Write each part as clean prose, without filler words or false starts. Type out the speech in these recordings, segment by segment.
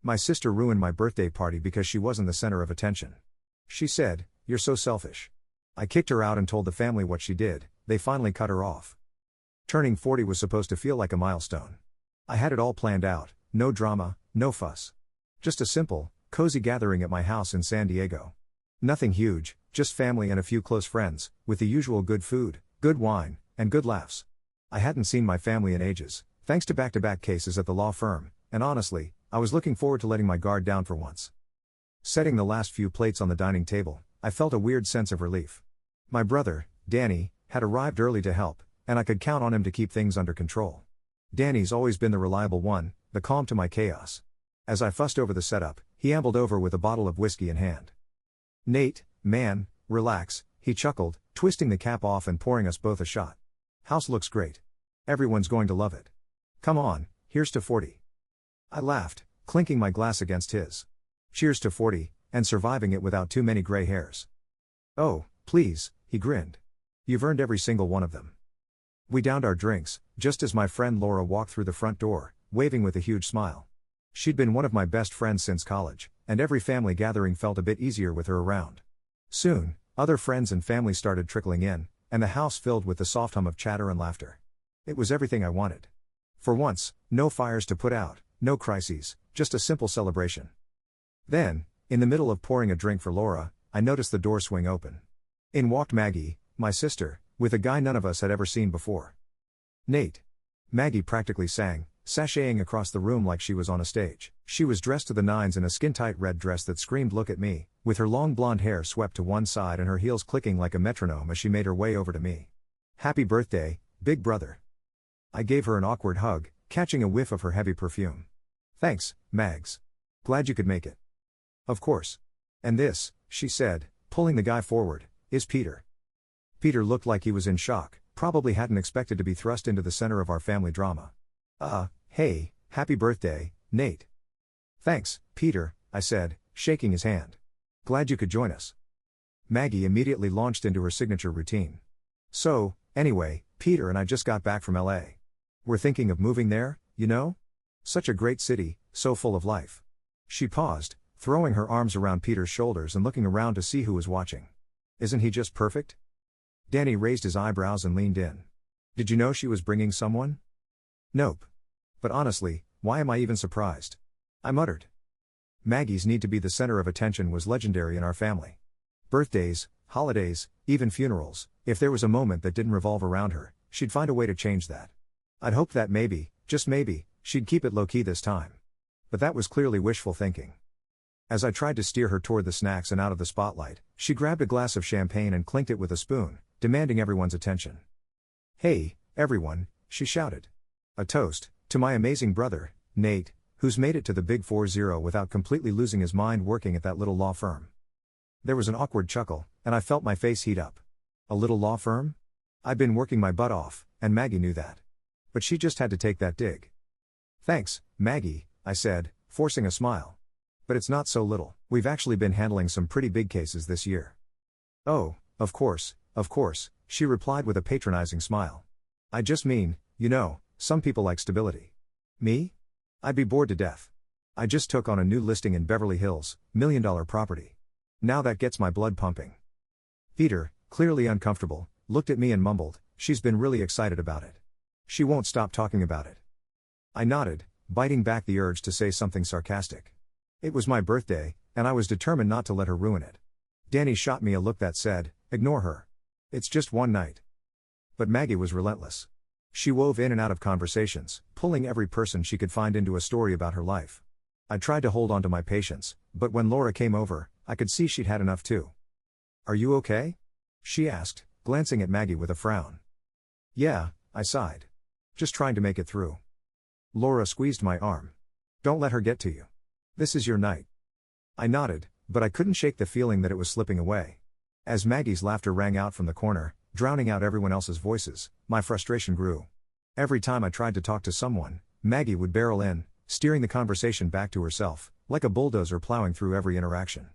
My sister ruined my birthday party because she wasn't the center of attention. She said, "You're so selfish." I kicked her out and told the family what she did. They finally cut her off. Turning 40 was supposed to feel like a milestone. I had it all planned out, no drama, no fuss. Just a simple, cozy gathering at my house in San Diego. Nothing huge, just family and a few close friends, with the usual good food, good wine, and good laughs. I hadn't seen my family in ages, thanks to back-to-back cases at the law firm, and honestly, I was looking forward to letting my guard down for once. Setting the last few plates on the dining table, I felt a weird sense of relief. My brother, Danny, had arrived early to help, and I could count on him to keep things under control. Danny's always been the reliable one, the calm to my chaos. As I fussed over the setup, he ambled over with a bottle of whiskey in hand. "Nate, man, relax," he chuckled, twisting the cap off and pouring us both a shot. "House looks great. Everyone's going to love it. Come on, here's to 40. I laughed, clinking my glass against his. Cheers to 40, and surviving it without too many gray hairs. "Oh, please," he grinned. "You've earned every single one of them." We downed our drinks, just as my friend Laura walked through the front door, waving with a huge smile. She'd been one of my best friends since college, and every family gathering felt a bit easier with her around. Soon, other friends and family started trickling in, and the house filled with the soft hum of chatter and laughter. It was everything I wanted. For once, no fires to put out, no crises, just a simple celebration. Then, in the middle of pouring a drink for Laura, I noticed the door swing open. In walked Maggie, my sister, with a guy none of us had ever seen before. "Nate." Maggie practically sang, sashaying across the room like she was on a stage. She was dressed to the nines in a skin-tight red dress that screamed "Look at me," with her long blonde hair swept to one side and her heels clicking like a metronome as she made her way over to me. "Happy birthday, big brother." I gave her an awkward hug, catching a whiff of her heavy perfume. "Thanks, Mags. Glad you could make it." "Of course. And this," she said, pulling the guy forward, "is Peter." Peter looked like he was in shock, probably hadn't expected to be thrust into the center of our family drama. Hey, happy birthday, Nate." "Thanks, Peter," I said, shaking his hand. "Glad you could join us." Maggie immediately launched into her signature routine. "So, anyway, Peter and I just got back from LA. We're thinking of moving there, you know? Such a great city, so full of life." She paused, throwing her arms around Peter's shoulders and looking around to see who was watching. "Isn't he just perfect?" Danny raised his eyebrows and leaned in. "Did you know she was bringing someone?" "Nope. But honestly, why am I even surprised?" I muttered. Maggie's need to be the center of attention was legendary in our family. Birthdays, holidays, even funerals, if there was a moment that didn't revolve around her, she'd find a way to change that. I'd hoped that maybe, just maybe, she'd keep it low-key this time. But that was clearly wishful thinking. As I tried to steer her toward the snacks and out of the spotlight, she grabbed a glass of champagne and clinked it with a spoon, demanding everyone's attention. "Hey, everyone," she shouted. "A toast to my amazing brother, Nate, who's made it to the Big 4-0 without completely losing his mind working at that little law firm." There was an awkward chuckle, and I felt my face heat up. A little law firm? I'd been working my butt off, and Maggie knew that. But she just had to take that dig. "Thanks, Maggie," I said, forcing a smile. "But it's not so little. We've actually been handling some pretty big cases this year." "Oh, of course, she replied with a patronizing smile. "I just mean, you know, some people like stability. Me? I'd be bored to death. I just took on a new listing in Beverly Hills, $1 million property. Now that gets my blood pumping." Peter, clearly uncomfortable, looked at me and mumbled, "She's been really excited about it. She won't stop talking about it." I nodded, biting back the urge to say something sarcastic. It was my birthday, and I was determined not to let her ruin it. Danny shot me a look that said, "Ignore her. It's just one night." But Maggie was relentless. She wove in and out of conversations, pulling every person she could find into a story about her life. I tried to hold on to my patience, but when Laura came over, I could see she'd had enough too. "Are you okay?" she asked, glancing at Maggie with a frown. "Yeah," I sighed. "Just trying to make it through." Laura squeezed my arm. "Don't let her get to you. This is your night." I nodded, but I couldn't shake the feeling that it was slipping away. As Maggie's laughter rang out from the corner, drowning out everyone else's voices, my frustration grew. Every time I tried to talk to someone, Maggie would barrel in, steering the conversation back to herself, like a bulldozer plowing through every interaction.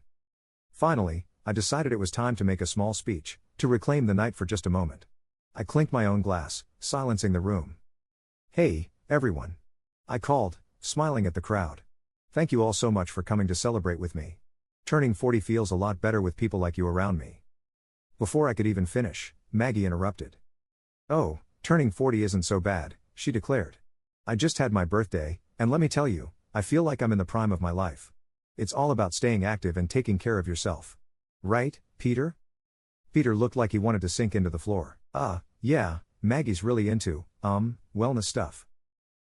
Finally, I decided it was time to make a small speech, to reclaim the night for just a moment. I clinked my own glass, silencing the room. "Hey, everyone," I called, smiling at the crowd. Thank you all so much for coming to celebrate with me. Turning 40 feels a lot better with people like you around me. Before I could even finish, Maggie interrupted. Oh, turning 40 isn't so bad, she declared. I just had my birthday, and let me tell you, I feel like I'm in the prime of my life. It's all about staying active and taking care of yourself. Right, Peter? Peter looked like he wanted to sink into the floor. Yeah, Maggie's really into, wellness stuff.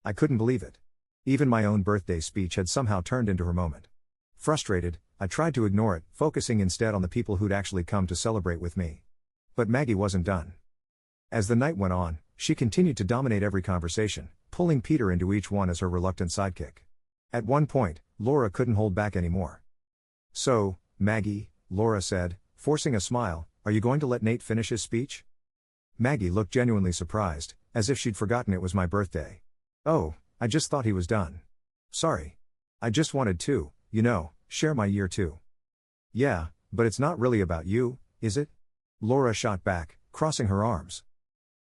I couldn't believe it. Even my own birthday speech had somehow turned into her moment. Frustrated, I tried to ignore it, focusing instead on the people who'd actually come to celebrate with me. But Maggie wasn't done. As the night went on, she continued to dominate every conversation, pulling Peter into each one as her reluctant sidekick. At one point, Laura couldn't hold back anymore. So, Maggie, Laura said, forcing a smile, are you going to let Nate finish his speech? Maggie looked genuinely surprised, as if she'd forgotten it was my birthday. Oh, I just thought he was done. Sorry. I just wanted to, share my year too. Yeah, but it's not really about you, is it? Laura shot back, crossing her arms.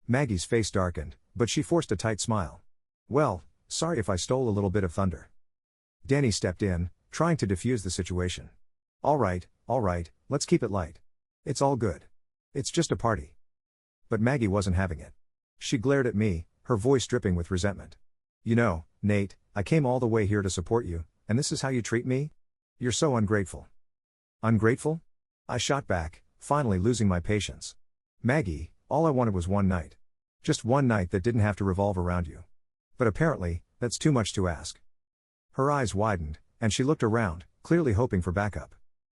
Maggie's face darkened, but she forced a tight smile. Well, sorry if I stole a little bit of thunder. Danny stepped in, trying to defuse the situation. All right, let's keep it light. It's all good. It's just a party. But Maggie wasn't having it. She glared at me, her voice dripping with resentment. Nate, I came all the way here to support you, and this is how you treat me? You're so ungrateful. Ungrateful? I shot back, finally losing my patience. Maggie, all I wanted was one night. Just one night that didn't have to revolve around you. But apparently, that's too much to ask. Her eyes widened, and she looked around, clearly hoping for backup.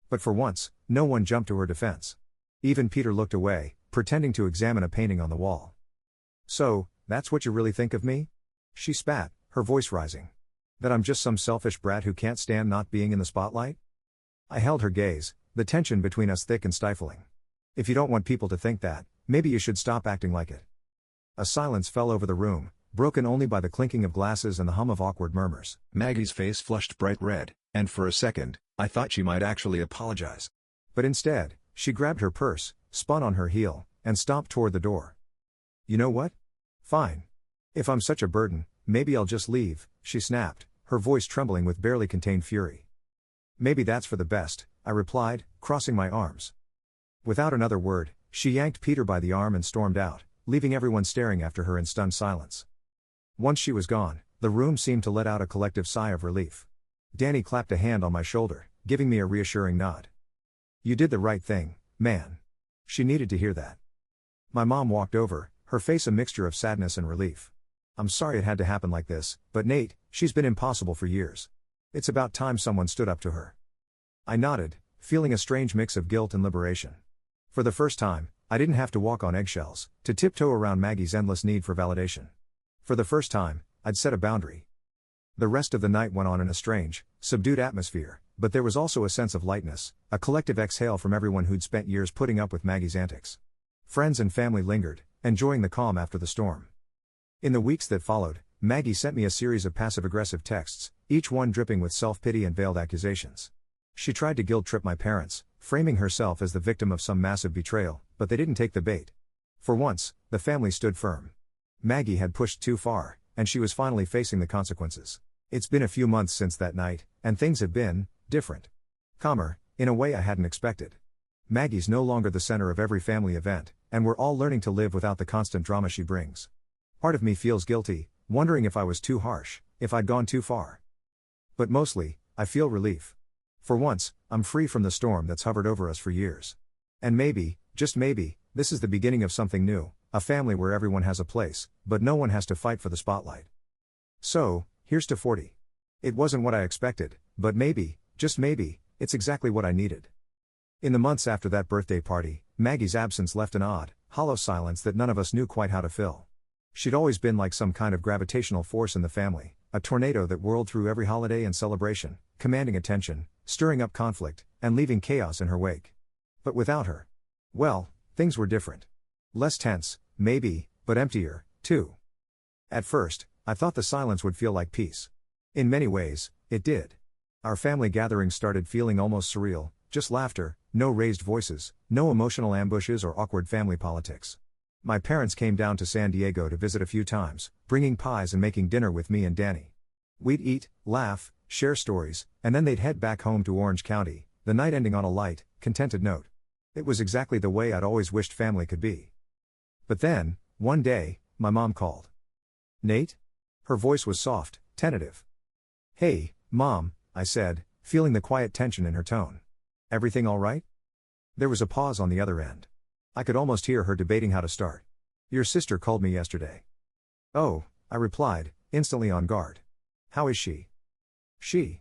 But for once, no one jumped to her defense. Even Peter looked away, pretending to examine a painting on the wall. So, that's what you really think of me? She spat, her voice rising. That I'm just some selfish brat who can't stand not being in the spotlight? I held her gaze, the tension between us thick and stifling. If you don't want people to think that, maybe you should stop acting like it. A silence fell over the room, broken only by the clinking of glasses and the hum of awkward murmurs. Maggie's face flushed bright red, and for a second, I thought she might actually apologize. But instead, she grabbed her purse, spun on her heel, and stomped toward the door. You know what? Fine. If I'm such a burden, maybe I'll just leave, she snapped, her voice trembling with barely contained fury. Maybe that's for the best, I replied, crossing my arms. Without another word, she yanked Peter by the arm and stormed out, leaving everyone staring after her in stunned silence. Once she was gone, the room seemed to let out a collective sigh of relief. Danny clapped a hand on my shoulder, giving me a reassuring nod. You did the right thing, man. She needed to hear that. My mom walked over, her face a mixture of sadness and relief. I'm sorry it had to happen like this, but Nate, she's been impossible for years. It's about time someone stood up to her. I nodded, feeling a strange mix of guilt and liberation. For the first time, I didn't have to walk on eggshells, to tiptoe around Maggie's endless need for validation. For the first time, I'd set a boundary. The rest of the night went on in a strange, subdued atmosphere, but there was also a sense of lightness, a collective exhale from everyone who'd spent years putting up with Maggie's antics. Friends and family lingered, enjoying the calm after the storm. In the weeks that followed, Maggie sent me a series of passive-aggressive texts, each one dripping with self-pity and veiled accusations. She tried to guilt-trip my parents, framing herself as the victim of some massive betrayal, but they didn't take the bait. For once, the family stood firm. Maggie had pushed too far, and she was finally facing the consequences. It's been a few months since that night, and things have been different. Calmer, in a way I hadn't expected. Maggie's no longer the center of every family event, and we're all learning to live without the constant drama she brings. Part of me feels guilty, wondering if I was too harsh, if I'd gone too far. But mostly, I feel relief. For once, I'm free from the storm that's hovered over us for years. And maybe, just maybe, this is the beginning of something new, a family where everyone has a place, but no one has to fight for the spotlight. So, here's to 40. It wasn't what I expected, but maybe, just maybe, it's exactly what I needed. In the months after that birthday party, Maggie's absence left an odd, hollow silence that none of us knew quite how to fill. She'd always been like some kind of gravitational force in the family, a tornado that whirled through every holiday and celebration, commanding attention, stirring up conflict, and leaving chaos in her wake. But without her, well, things were different. Less tense, maybe, but emptier, too. At first, I thought the silence would feel like peace. In many ways, it did. Our family gatherings started feeling almost surreal, just laughter, no raised voices, no emotional ambushes or awkward family politics. My parents came down to San Diego to visit a few times, bringing pies and making dinner with me and Danny. We'd eat, laugh, share stories, and then they'd head back home to Orange County, the night ending on a light, contented note. It was exactly the way I'd always wished family could be. But then, one day, my mom called. "Nate?" Her voice was soft, tentative. "Hey, Mom," I said, feeling the quiet tension in her tone. "Everything all right?" There was a pause on the other end. I could almost hear her debating how to start. "Your sister called me yesterday." "Oh," I replied, instantly on guard. "How is she?" She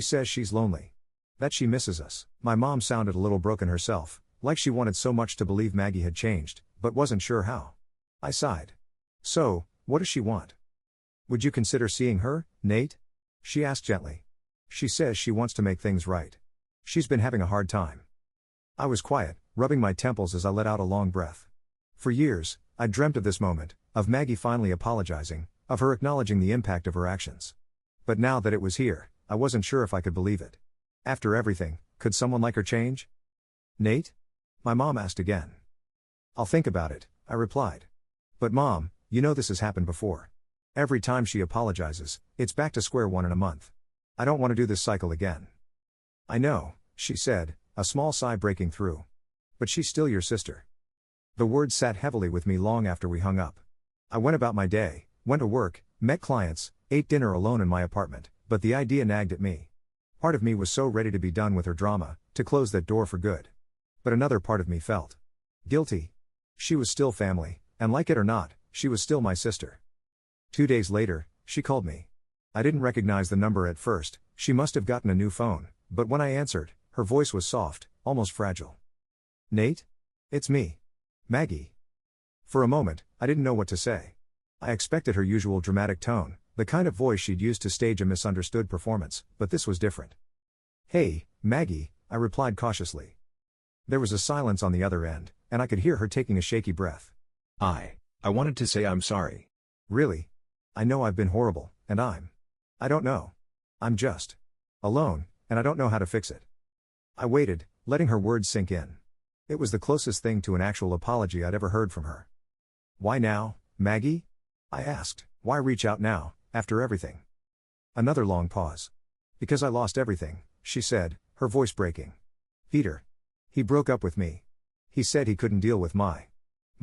says she's lonely. That she misses us." My mom sounded a little broken herself, like she wanted so much to believe Maggie had changed, but wasn't sure how. I sighed. "So, what does she want?" "Would you consider seeing her, Nate?" she asked gently. "She says she wants to make things right. She's been having a hard time." I was quiet, rubbing my temples as I let out a long breath. For years, I'd dreamt of this moment, of Maggie finally apologizing, of her acknowledging the impact of her actions. But now that it was here, I wasn't sure if I could believe it. After everything, could someone like her change? "Nate?" my mom asked again. "I'll think about it," I replied. "But Mom, you know this has happened before. Every time she apologizes, it's back to square one in a month. I don't want to do this cycle again." "I know," she said, a small sigh breaking through. "But she's still your sister." The words sat heavily with me long after we hung up. I went about my day, went to work, met clients, ate dinner alone in my apartment, but the idea nagged at me. Part of me was so ready to be done with her drama, to close that door for good. But another part of me felt guilty. She was still family, and like it or not, she was still my sister. 2 days later, she called me. I didn't recognize the number at first. She must have gotten a new phone, but when I answered, her voice was soft, almost fragile. "Nate? It's me. Maggie." For a moment, I didn't know what to say. I expected her usual dramatic tone, the kind of voice she'd used to stage a misunderstood performance, but this was different. "Hey, Maggie," I replied cautiously. There was a silence on the other end, and I could hear her taking a shaky breath. I wanted to say I'm sorry. "Really? I know I've been horrible, and I don't know. I'm just alone, and I don't know how to fix it." I waited, letting her words sink in. It was the closest thing to an actual apology I'd ever heard from her. "Why now, Maggie?" I asked. "Why reach out now, after everything?" Another long pause. "Because I lost everything," she said, her voice breaking. "Peter. He broke up with me. He said he couldn't deal with my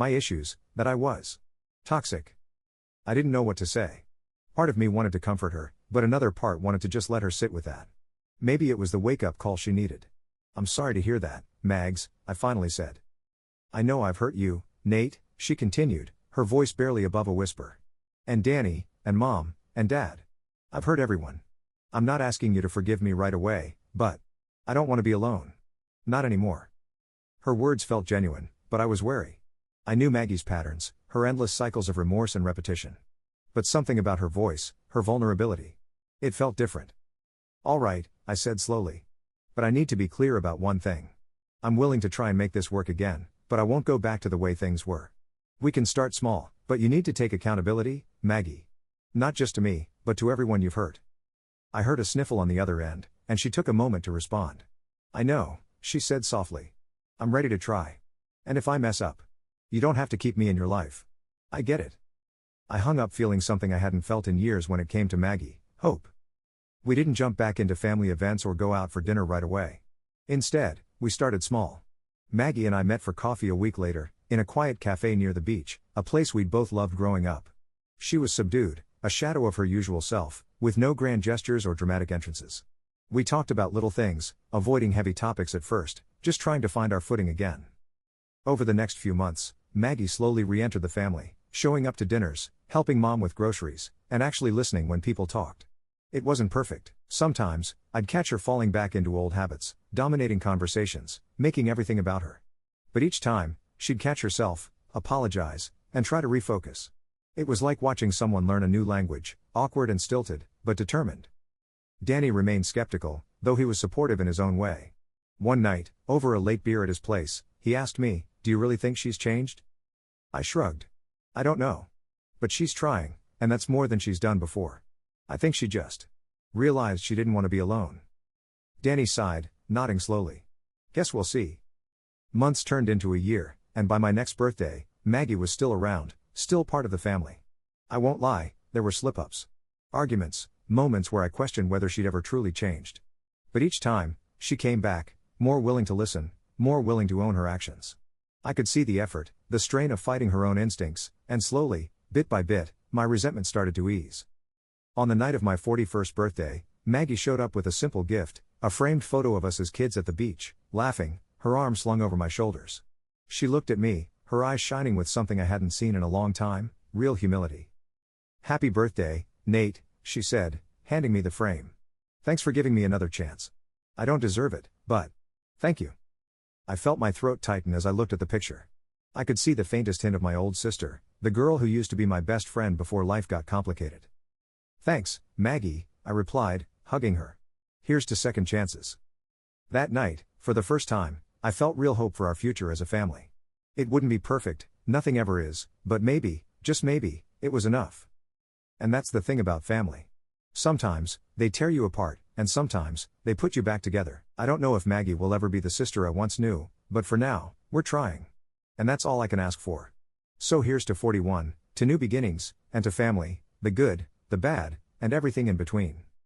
issues, that I was toxic." I didn't know what to say. Part of me wanted to comfort her, but another part wanted to just let her sit with that. Maybe it was the wake-up call she needed. "I'm sorry to hear that, Mags," I finally said. "I know I've hurt you, Nate," she continued, her voice barely above a whisper. "And Danny, and Mom, and Dad. I've hurt everyone. I'm not asking you to forgive me right away, but I don't want to be alone. Not anymore." Her words felt genuine, but I was wary. I knew Maggie's patterns, her endless cycles of remorse and repetition. But something about her voice, her vulnerability. It felt different. "All right," I said slowly. "But I need to be clear about one thing. I'm willing to try and make this work again, but I won't go back to the way things were. We can start small, but you need to take accountability, Maggie. Not just to me, but to everyone you've hurt." I heard a sniffle on the other end, and she took a moment to respond. "I know," she said softly. "I'm ready to try. And if I mess up, you don't have to keep me in your life. I get it." I hung up feeling something I hadn't felt in years when it came to Maggie: hope. We didn't jump back into family events or go out for dinner right away. Instead, we started small. Maggie and I met for coffee a week later, in a quiet cafe near the beach, a place we'd both loved growing up. She was subdued, a shadow of her usual self, with no grand gestures or dramatic entrances. We talked about little things, avoiding heavy topics at first, just trying to find our footing again. Over the next few months, Maggie slowly re-entered the family, showing up to dinners, helping Mom with groceries, and actually listening when people talked. It wasn't perfect. Sometimes, I'd catch her falling back into old habits, dominating conversations, making everything about her. But each time, she'd catch herself, apologize, and try to refocus. It was like watching someone learn a new language, awkward and stilted, but determined. Danny remained skeptical, though he was supportive in his own way. One night, over a late beer at his place, he asked me, "Do you really think she's changed?" I shrugged. "I don't know. But she's trying, and that's more than she's done before. I think she just realized she didn't want to be alone." Danny sighed, nodding slowly. "Guess we'll see." Months turned into a year, and by my next birthday, Maggie was still around, still part of the family. I won't lie, there were slip-ups. Arguments, moments where I questioned whether she'd ever truly changed. But each time, she came back, more willing to listen, more willing to own her actions. I could see the effort, the strain of fighting her own instincts, and slowly, bit by bit, my resentment started to ease. On the night of my 41st birthday, Maggie showed up with a simple gift, a framed photo of us as kids at the beach, laughing, her arms slung over my shoulders. She looked at me, her eyes shining with something I hadn't seen in a long time, real humility. "Happy birthday, Nate," she said, handing me the frame. "Thanks for giving me another chance. I don't deserve it, but thank you." I felt my throat tighten as I looked at the picture. I could see the faintest hint of my old sister, the girl who used to be my best friend before life got complicated. "Thanks, Maggie," I replied, hugging her. "Here's to second chances." That night, for the first time, I felt real hope for our future as a family. It wouldn't be perfect, nothing ever is, but maybe, just maybe, it was enough. And that's the thing about family. Sometimes, they tear you apart, and sometimes, they put you back together. I don't know if Maggie will ever be the sister I once knew, but for now, we're trying. And that's all I can ask for. So here's to 41, to new beginnings, and to family, the good, the bad, and everything in between.